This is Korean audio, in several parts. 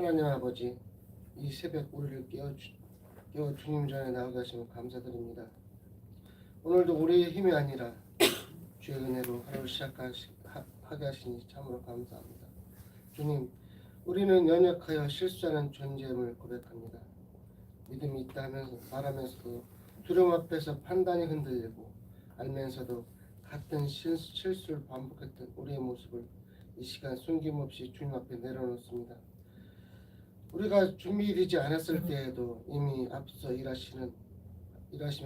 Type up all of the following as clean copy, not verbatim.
하나님 아버지, 이 새벽 우리를 깨워 주님 전에 나오게 하시면 감사드립니다. 오늘도 우리의 힘이 아니라 주의 은혜로 하루를 시작하게 하시니 참으로 감사합니다. 주님, 우리는 연약하여 실수하는 존재임을 고백합니다. 믿음이 있다 하면서 말하면서도 두려움 앞에서 판단이 흔들리고 알면서도 같은 실수를 반복했던 우리의 모습을 이 시간 숨김없이 주님 앞에 내려놓습니다. 우리가 준비되지 않았을 때에도 이미 앞서 일하시며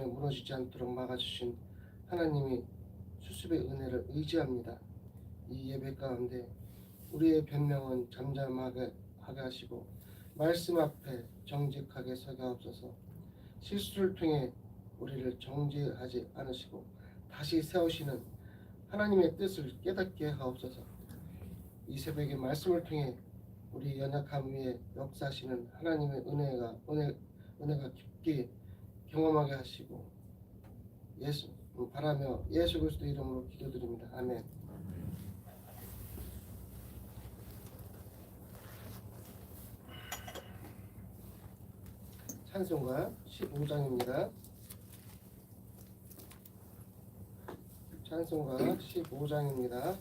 무너지지 않도록 막아주신 하나님이 수습의 은혜를 의지합니다. 이 예배 가운데 우리의 변명은 잠잠하게 하시고 말씀 앞에 정직하게 서게 하옵소서. 실수를 통해 우리를 정죄하지 않으시고 다시 세우시는 하나님의 뜻을 깨닫게 하옵소서. 이 새벽의 말씀을 통해 우리 연약함 위에 역사하시는 하나님의 은혜가 깊게 경험하게 하시고 바라며 예수 그리스도 이름으로 기도드립니다. 아멘. 찬송가 15장입니다. 찬송가 15장입니다.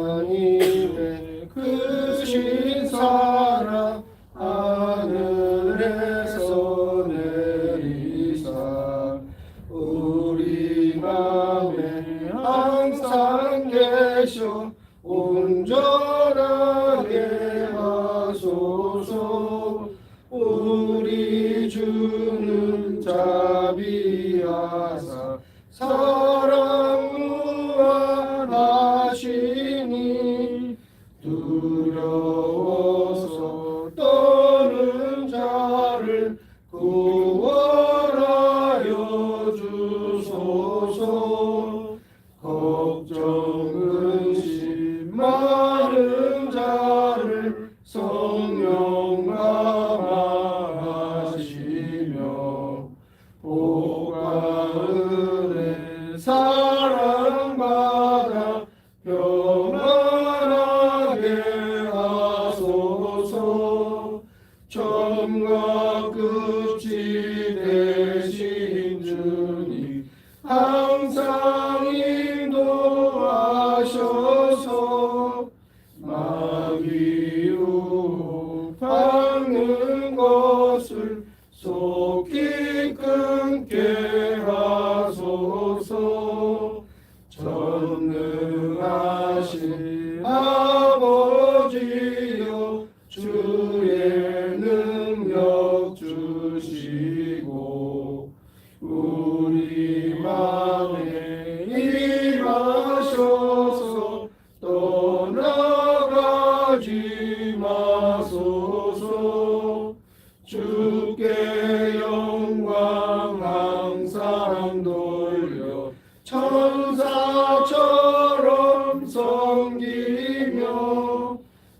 하나님의 크신 사랑 하늘에서 내리사 우리 맘에 항상 계셔 온전하게 하소서. 우리 주는 자비하사 사랑 무한하시니 두려워서 떠는 자를 구원하여 주소서. 걱정 의심 많은 자를 성령 감화하시며 복과 은혜 사랑받아 평안하게 하소서. 처음과 끝이 되신 주님 항상 인도하셔서 마귀로 박는 것을 속히 끊게 하소서. 전능하신 아버지여 주의 능력 주시고 우리 맘에 임하셔서 떠나가지 마소서. 주께 영광 항상 돌려 천사처럼 섬기며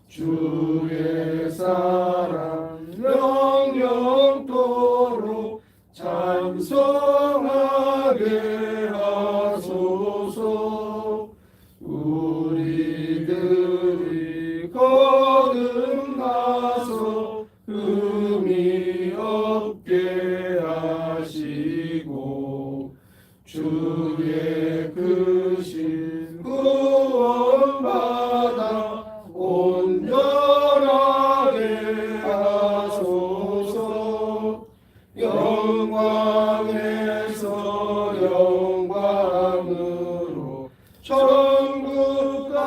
주의 사랑 영영토록 찬송하게 하소서. 우리들이 거듭나서 흠이 없게 하시고 주의 크신 구원받아 온전하게 하소서. 영광에서 영광으로 천국까지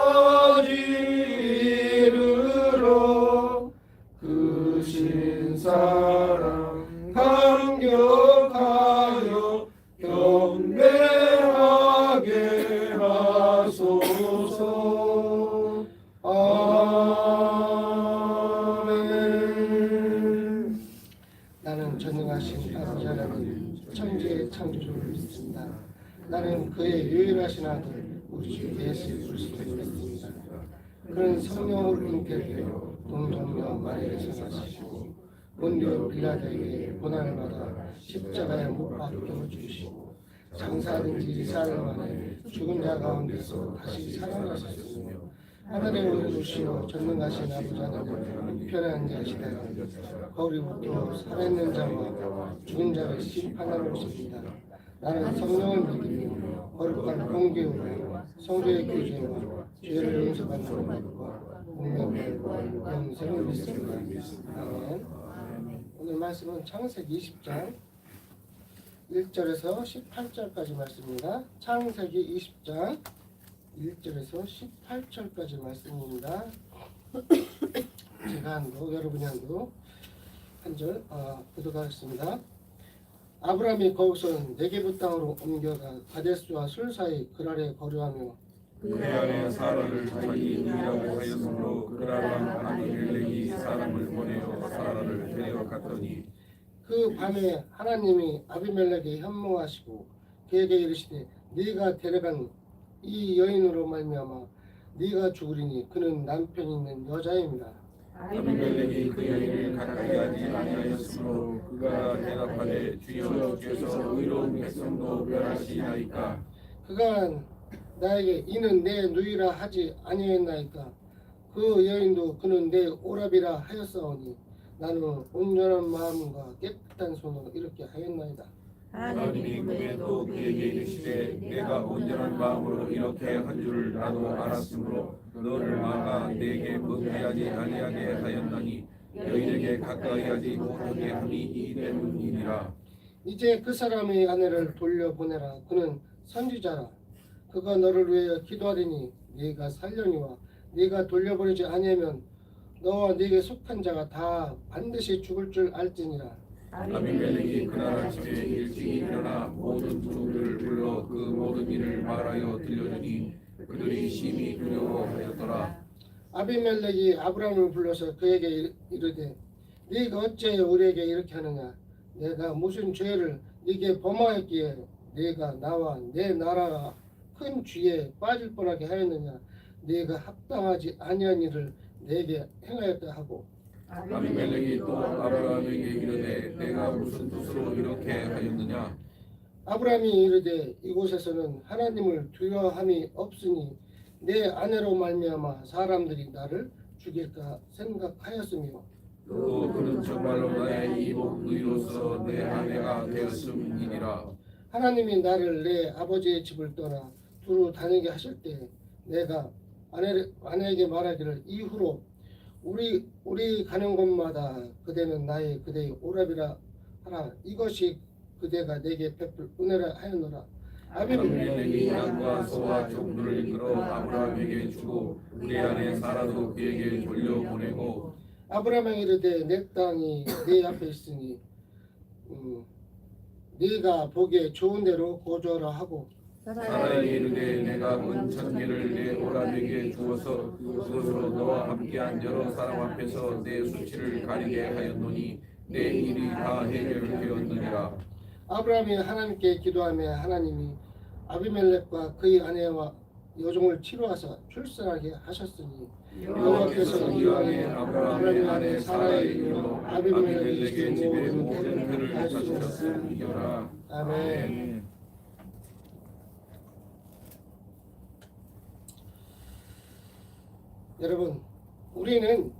이르러 크신 사랑 감격하여 경배하게 하소서. 아멘. 나는 전능하신 아버지 하나님 천지의 창조주를 믿습니다. 나는 그의 유일하신 아들 우리 주 예수 그리스도를 믿습니다. 그는 성령으로 잉태되어 동정녀 마리아에서 나시고 본디오 빌라도에게 고난을 받아 십자가에 못 박혀 죽으시고 장사하든지 사흘 만에 죽은 자 가운데서 다시 살아나셨으며 하늘에 오르시어 전능하신 아버지 하나님 편한 자시다. 거기부터 살아있는 자와 죽은 자를 심판하러 오십니다. 나는 성령을 믿으며 거룩한 공교와 성도의 교제와 죄를 용서받는 것과 운명과 영생을 믿습니다. 아멘. 오늘 말씀은 창세기 20장 1절에서 18절까지 말씀입니다. 창세기 20장 1절에서 18절까지 말씀입니다. 제가 한도 여러분이 한도 한 절 보도록 아브라함이 거기서 네게부 땅으로 옮겨가 가데스와 술 사이 그랄에 거류하며 그 안에 사라를 자기 누이라고 하였으므로 그랄랑 아비멜렉이 사람을 보내어 사라를 데려갔더니 그 밤에 하나님이 아비멜렉에 현몽하시고 그에게 이르시되 네가 데려간 이 여인으로 말미암아 네가 죽으리니 그는 남편이 있는 여자입니다. 아비멜렉이 그 여인을 가까이 하지 아니하였으므로 그가 대답하되 주여 주께서 의로운 백성도 멸하시나이까. 그가 나에게 이는 내 누이라 하지 아니했나이까. 그 여인도 그는 내 오랍이라 하였사오니 나는 온전한 마음과 깨끗한 손으로 이렇게 하였나이다. 하나님이 꿈에 또 그에게 이르시되 내가 온전한 마음으로 이렇게 한 줄을 나도 알았으므로 너를 막아 내게 범죄하지 아니하게 하였나니 여인에게 가까이 하지 못하게 함이 이 때문이니라. 이제 그 사람의 아내를 돌려보내라. 그는 선지자라. 그가 너를 위하여 기도하리니 네가 살려니와 네가 돌려보내지 아니하면 너와 네게 속한 자가 다 반드시 죽을 줄 알지니라. 아비멜렉이 그날 아침에 일찍 일어나 모든 종들을 불러 그 모든 일을 말하여 들려주니 그들이 심히 두려워하였더라. 아비멜렉이 아브라함을 불러서 그에게 이르되 네가 어째 우리에게 이렇게 하느냐. 내가 무슨 죄를 네게 범하였기에 네가 나와 내 나라가 큰 죄에 빠질 뻔하게 하였느냐. 네가 합당하지 아니한 일을 내게 행하였다 하고 아비멜렉이 또 아브라함에게 이르되 내가 무슨 뜻으로 이렇게 하였느냐. 아브라함이 이르되 이곳에서는 하나님을 두려워함이 없으니 내 아내로 말미암아 사람들이 나를 죽일까 생각하였으며 또 그는 정말로 나의 이복 누이로서 내 아내가 되었음이니라. 하나님이 나를 내 아버지의 집을 떠나 두루 다니게 하실 때 내가 아내에게 말하기를 이후로 우리 가는 곳마다 그대는 그대의 오랍이라 하라. 이것이 그대가 내게 베풀 은혜라 하였노라. 아비멜렉이 양과 소와 종들을 이끌어 아브라함에게 주고 그의 아내 사라도 그에게 돌려보내고 아브라함이 이르되 내 땅이 네 앞에 있으니 네가 보기에 좋은 대로 거주하라 하고 사라에게 이르되 내가 은 1000개를 내 오랍에게 주어서 그것으로 너와 함께한 여러 사람 앞에서 내 수치를 가리게 하였노니 내 일이 다 해결되었느니라. 아브라함이 하나님께 기도하며 하나님이 아비멜렉과 그의 아내와 여종을 치루하사 출산하게 하셨으니 여호와께서 이왕에 아브라함의 아내 사라의 이름으로 아비멜렉의 집에 모든 그를 다스렸으리라. 아멘. 여러분, 우리는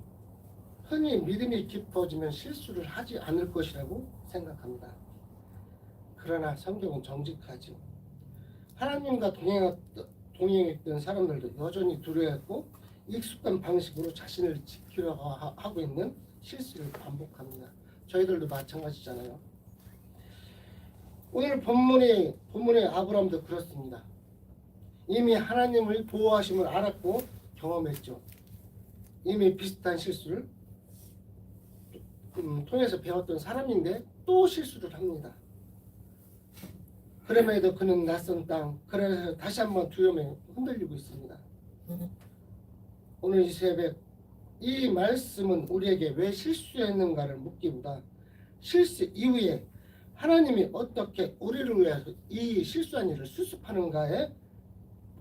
흔히 믿음이 깊어지면 실수를 하지 않을 것이라고 생각합니다. 그러나 성경은 정직하죠. 하나님과 동행했던 사람들도 여전히 두려워했고 익숙한 방식으로 자신을 지키려고 하고 있는 실수를 반복합니다. 저희들도 마찬가지잖아요. 오늘 본문의 아브라함도 그렇습니다. 이미 하나님의 보호하심을 알았고 경험했죠. 이미 비슷한 실수를 통해서 배웠던 사람인데 또 실수를 합니다. 그럼에도 그는 낯선 땅, 그래서 다시 한번 두려움에 흔들리고 있습니다. 오늘 이 새벽 이 말씀은 우리에게 왜 실수했는가를 묻기보다 실수 이후에 하나님이 어떻게 우리를 위해서 이 실수한 일을 수습하는가에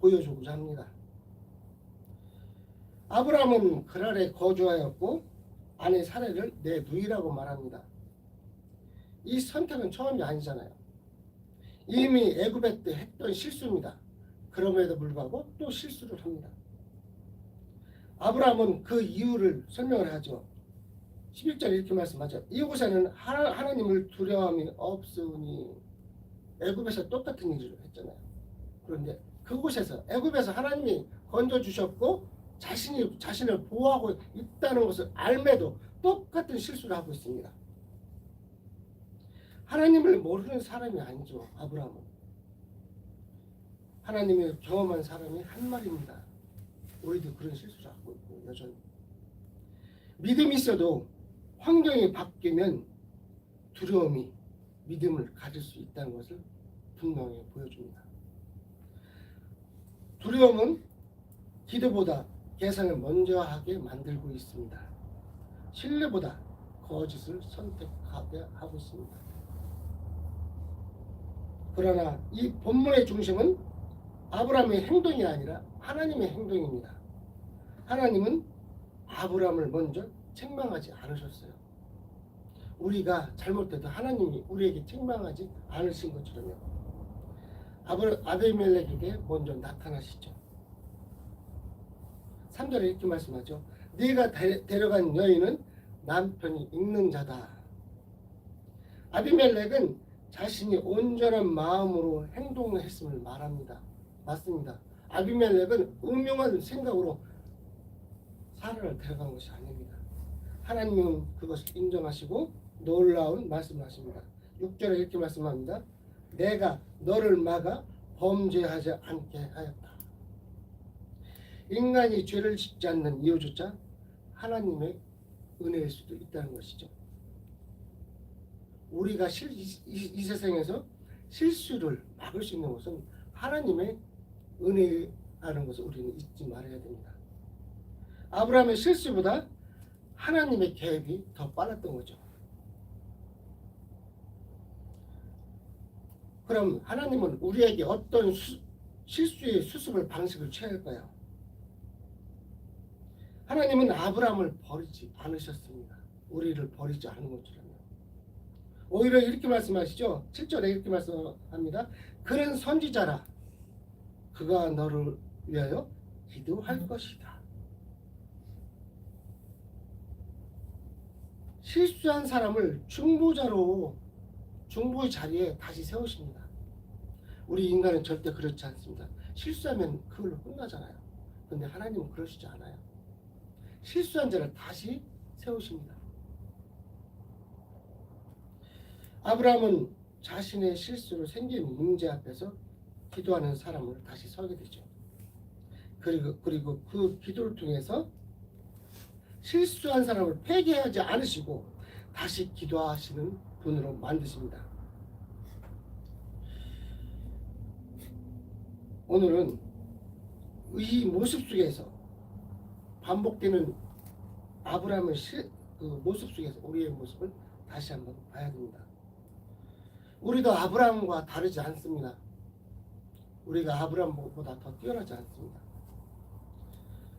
보여주고자 합니다. 아브라함은 그랄에 거주하였고 아내 사라를 내 누이라고 말합니다. 이 선택은 처음이 아니잖아요. 이미 애굽에 때 했던 실수입니다. 그럼에도 불구하고 또 실수를 합니다. 아브라함은 그 이유를 설명을 하죠. 11절에 이렇게 말씀하죠. 이곳에는 하나님을 두려움이 없으니. 애굽에서 똑같은 일을 했잖아요. 그런데 그곳에서 애굽에서 하나님이 건져주셨고 자신을 보호하고 있다는 것을 알매도 똑같은 실수를 하고 있습니다. 하나님을 모르는 사람이 아니죠. 아브라함은 하나님을 경험한 사람이 한 말입니다. 우리도 그런 실수를 하고 있고 여전히 믿음이 있어도 환경이 바뀌면 두려움이 믿음을 가질 수 있다는 것을 분명히 보여줍니다. 두려움은 기도보다 계산을 먼저 하게 만들고 있습니다. 신뢰보다 거짓을 선택하게 하고 있습니다. 그러나 이 본문의 중심은 아브라함의 행동이 아니라 하나님의 행동입니다. 하나님은 아브라함을 먼저 책망하지 않으셨어요. 우리가 잘못해도 하나님이 우리에게 책망하지 않으신 것처럼요. 아비멜렉에게 먼저 나타나시죠. 3절에 이렇게 말씀하죠. 네가 데려간 여인은 남편이 있는 자다. 아비멜렉은 자신이 온전한 마음으로 행동했음을 말합니다. 맞습니다. 아비멜렉은 음흉한 생각으로 사라를 데려간 것이 아닙니다. 하나님은 그것을 인정하시고 놀라운 말씀을 하십니다. 6절에 이렇게 말씀합니다. 내가 너를 막아 범죄하지 않게 하였다. 인간이 죄를 짓지 않는 이유조차 하나님의 은혜일 수도 있다는 것이죠. 우리가 이 세상에서 실수를 막을 수 있는 것은 하나님의 은혜라는 것을 우리는 잊지 말아야 됩니다. 아브라함의 실수보다 하나님의 계획이 더 빨랐던 거죠. 그럼 하나님은 우리에게 어떤 실수의 수습을 방식을 취할까요? 하나님은 아브라함을 버리지 않으셨습니다. 우리를 버리지 않은 것처럼요. 오히려 이렇게 말씀하시죠. 7절에 이렇게 말씀합니다. 그는 선지자라. 그가 너를 위하여 기도할 것이다. 실수한 사람을 중보의 자리에 다시 세우십니다. 우리 인간은 절대 그렇지 않습니다. 실수하면 그걸로 끝나잖아요. 그런데 하나님은 그러시지 않아요. 실수한 자를 다시 세우십니다. 아브라함은 자신의 실수로 생긴 문제 앞에서 기도하는 사람을 다시 서게 되죠. 그리고 그 기도를 통해서 실수한 사람을 폐기하지 않으시고 다시 기도하시는 분으로 만드십니다. 오늘은 이 모습 속에서 반복되는 아브라함의 그 모습 속에서 우리의 모습을 다시 한번 봐야 됩니다. 우리도 아브라함과 다르지 않습니다. 우리가 아브라함보다 더 뛰어나지 않습니다.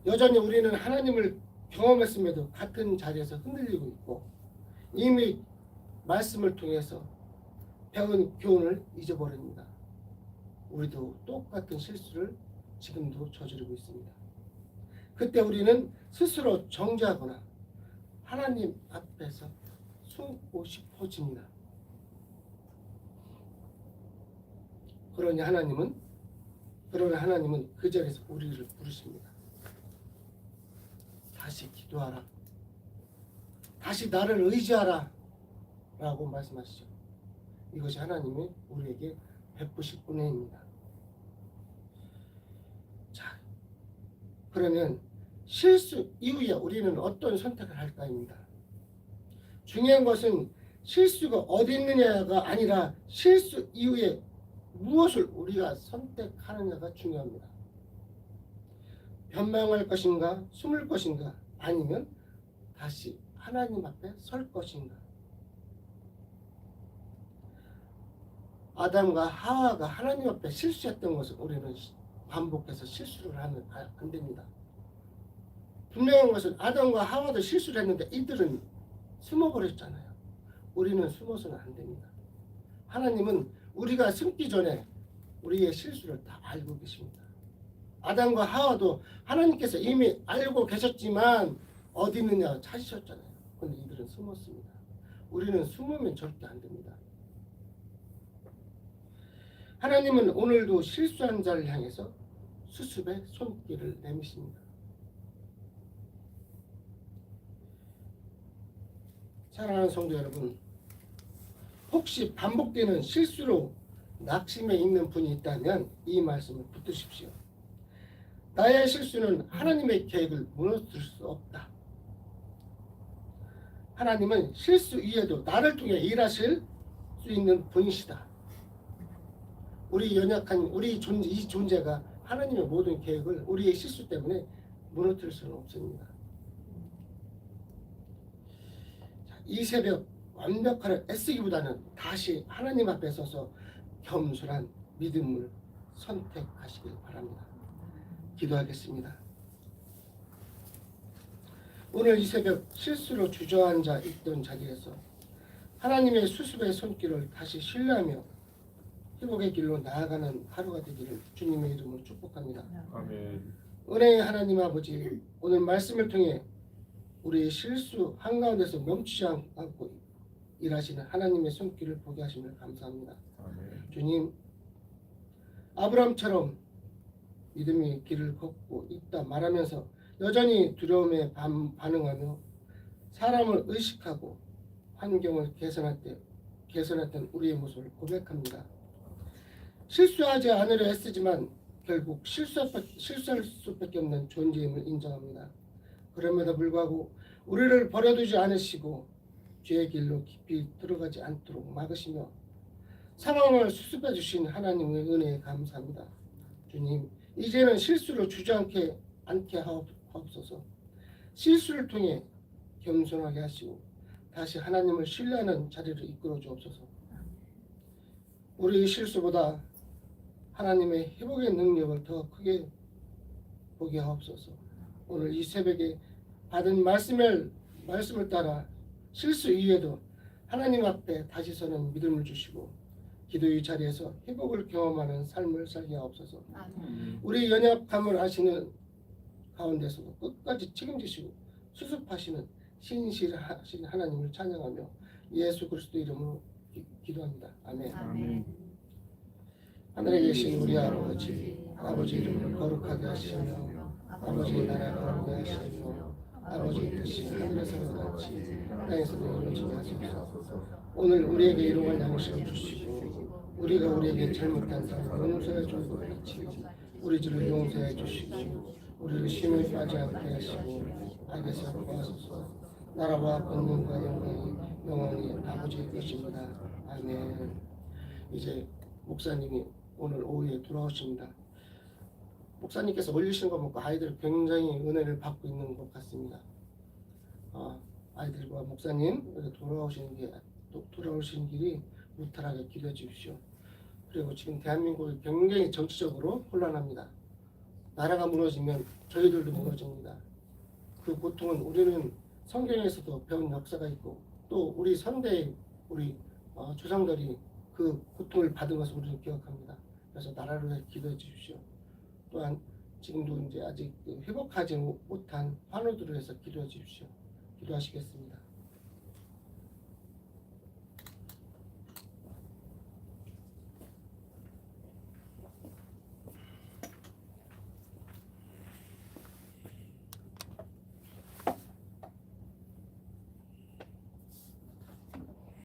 여전히 우리는 하나님을 경험했음에도 같은 자리에서 흔들리고 있고 이미 말씀을 통해서 배운 교훈을 잊어버립니다. 우리도 똑같은 실수를 지금도 저지르고 있습니다. 그때 우리는 스스로 정죄하거나 하나님 앞에서 숨고 싶어집니다. 그러나 하나님은 그 자리에서 우리를 부르십니다. 다시 기도하라. 다시 나를 의지하라. 라고 말씀하시죠. 이것이 하나님이 우리에게 베푸실 은혜입니다. 자, 그러면 실수 이후에 우리는 어떤 선택을 할까입니다. 중요한 것은 실수가 어디 있느냐가 아니라 실수 이후에 무엇을 우리가 선택하느냐가 중요합니다. 변명할 것인가, 숨을 것인가, 아니면 다시 하나님 앞에 설 것인가. 아담과 하와가 하나님 앞에 실수했던 것을 우리는 반복해서 실수를 하면 안 됩니다. 분명한 것은 아담과 하와도 실수를 했는데 이들은 숨어버렸잖아요. 우리는 숨어서는 안 됩니다. 하나님은 우리가 숨기 전에 우리의 실수를 다 알고 계십니다. 아담과 하와도 하나님께서 이미 알고 계셨지만 어디 있느냐 찾으셨잖아요. 그런데 이들은 숨었습니다. 우리는 숨으면 절대 안 됩니다. 하나님은 오늘도 실수한 자를 향해서 수습의 손길을 내미십니다. 사랑하는 성도 여러분, 혹시 반복되는 실수로 낙심해 있는 분이 있다면 이 말씀을 붙드십시오. 나의 실수는 하나님의 계획을 무너뜨릴 수 없다. 하나님은 실수 이외에도 나를 통해 일하실 수 있는 분이시다. 우리 연약한 이 존재가 하나님의 모든 계획을 우리의 실수 때문에 무너뜨릴 수는 없습니다. 이 새벽 완벽하려 애쓰기보다는 다시 하나님 앞에 서서 겸손한 믿음을 선택하시길 바랍니다. 기도하겠습니다. 오늘 이 새벽 실수로 주저앉아 있던 자리에서 하나님의 수습의 손길을 다시 신뢰하며 회복의 길로 나아가는 하루가 되기를 주님의 이름으로 축복합니다. 아멘. 은혜의 하나님 아버지, 오늘 말씀을 통해 우리의 실수 한가운데서 멈추지 않고 일하시는 하나님의 손길을 보게 하심을 감사합니다. 아멘. 주님, 아브라함처럼 믿음의 길을 걷고 있다 말하면서 여전히 두려움에 반응하며 사람을 의식하고 환경을 개선했던 우리의 모습을 고백합니다. 실수하지 않으려 애쓰지만 결국 실수할 수밖에 없는 존재임을 인정합니다. 그럼에도 불구하고 우리를 버려두지 않으시고 죄의 길로 깊이 들어가지 않도록 막으시며 상황을 수습해 주신 하나님의 은혜에 감사합니다. 주님, 이제는 실수를 주저앉게 않게 하옵소서. 실수를 통해 겸손하게 하시고 다시 하나님을 신뢰하는 자리를 이끌어 주옵소서. 우리의 실수보다 하나님의 회복의 능력을 더 크게 보게 하옵소서. 오늘 이 새벽에 받은 말씀을 따라 실수 이후에도 하나님 앞에 다시 서는 믿음을 주시고 기도의 자리에서 회복을 경험하는 삶을 살게 하옵소서. 우리 연약함을 아시는 가운데서도 끝까지 책임지시고 수습하시는 신실하신 하나님을 찬양하며 예수 그리스도 이름으로 기도합니다. 아멘. 아멘. 하늘에 계신 우리 아버지 이름을 거룩하게 하시며 아버지의 나라가 오게 하시며 아버지의 뜻이 하늘에서도 같이 땅에서도 이루어지게 하소서. 오늘 우리에게 일용할 양식을 주시고 우리가 우리에게 잘못한 사람을 용서해 주는 것 같이 우리 죄를 용서해 주시고 우리를 시험에 빠지 않게 하시고 악에서 구하소서. 나라와 권능과 영광이 영원히 아버지의 것입니다. 아멘. 이제 목사님이 오늘 오후에 돌아오십니다. 목사님께서 올리신 거 보고 아이들 굉장히 은혜를 받고 있는 것 같습니다. 아이들과 목사님 돌아오시는 길이 무탈하게 기도해 주십시오. 그리고 지금 대한민국이 굉장히 정치적으로 혼란합니다. 나라가 무너지면 저희들도 무너집니다. 그 고통은 우리는 성경에서도 배운 역사가 있고 또 우리 선대의 우리 조상들이 그 고통을 받은 것을 우리는 기억합니다. 그래서 나라를 위해 기도해 주십시오. 또한 지금도 이제 아직 회복하지 못한 환우들을 위해서 기도해 주십시오. 기도하시겠습니다.